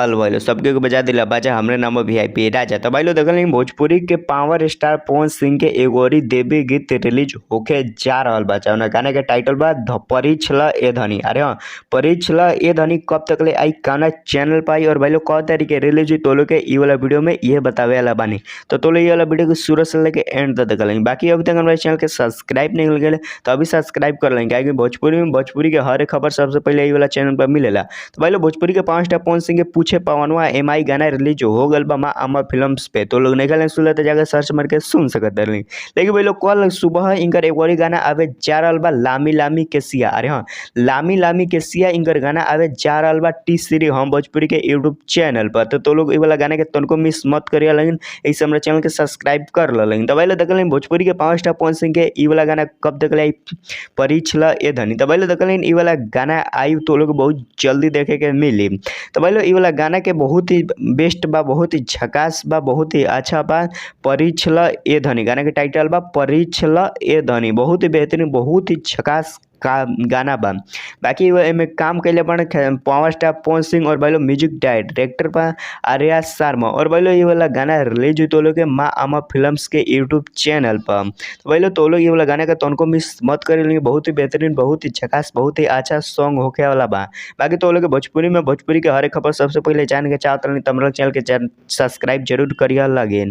धमाल भाई लोग सबके को बजा दिला बाजा हमरे नाम वीआईपी राजा। तो भाई लोग देखल भोजपुरी के पावर स्टार पवन सिंह के एगोरी देवी गीत रिलीज होके जा रहल बा। जौन गाना के टाइटल बा परीक्षला ए धनी। अरे हाँ, परीक्षला ए धनी कब तक ले आई गाना चैनल पाई और भाई लोग कौ तरीके रिलीज हुई तो लोग के ई वाला वीडियो में ये बतावे वाला बानी। तो लोग ये वाला वीडियो को शुरू से लेके एंड तक देख लेंगे। बाकी अभी तक हमारे चैनल के सब्सक्राइब नहीं गए तो अभी सब्सक्राइब कर लेंगे, क्योंकि भोजपुरी के हर एक खबर सबसे पहले ये वाला चैनल पर मिलेला। तो भाई लोग भोजपुरी के 5 स्टार पवन सिंह के पूछे पवनवा एमआई गाना रिलीज हो गल बा माँ अम्मा फिल्म्स पे। तो लोग नहीं सुन लेते जाकर सर्च मार के सुन सकते रही। लेकिन भाई लोग कल सुबह इनकर एक और गाना आवे जा रहा बा लामी लामी के सिया। अरे हाँ, लामी लामी के सिया इनकर गाना आवे जा रहा बा टी सीरीज हम भोजपुरी के यूट्यूब चैनल पर। तो लोग ये वाला गाना के तनको मिस मत करिए, लेकिन इस हमारे चैनल के सब्सक्राइब कर लेकिन। तो भाई लोग देख लें भोजपुरी के 5 स्टार पवन सिंह के ई वाला गाना कब तक ले परीक्षला ए धनी। तो भाई लोग देख लें ई वाला गाना आई तो लोग बहुत जल्दी देखे के मिली। तो भाई लोग ये वाला गाना के बहुत ही बेस्ट बा, बहुत ही झकास बा, बहुत ही अच्छा बा। परीक्षला ए धनी गाना के टाइटल बा परीक्षला ए धनी, बहुत ही बेहतरीन, बहुत ही झकास का गाना बा। बाकी में काम कैले बन पावर स्टार पवन सिंह और भाई लोग म्यूजिक डायरेक्टर बा आर्या शर्मा। और भाई लोग ये वाला गाना रिलीज हुई तो लोग के माँ अम्मा फिल्म्स के यूट्यूब चैनल पर। तो भाई लोग तो लोग ये वाला गाना का तनको मिस मत करे, बहुत ही बेहतरीन, बहुत ही झकास, बहुत ही अच्छा सॉन्ग होके वाला बा। बाकी तो लोग भोजपुरी के हर एक खबर सबसे पहले जान के चाहते हैं तो हमारे चैनल के सब्सक्राइब जरूर करिए। लगे।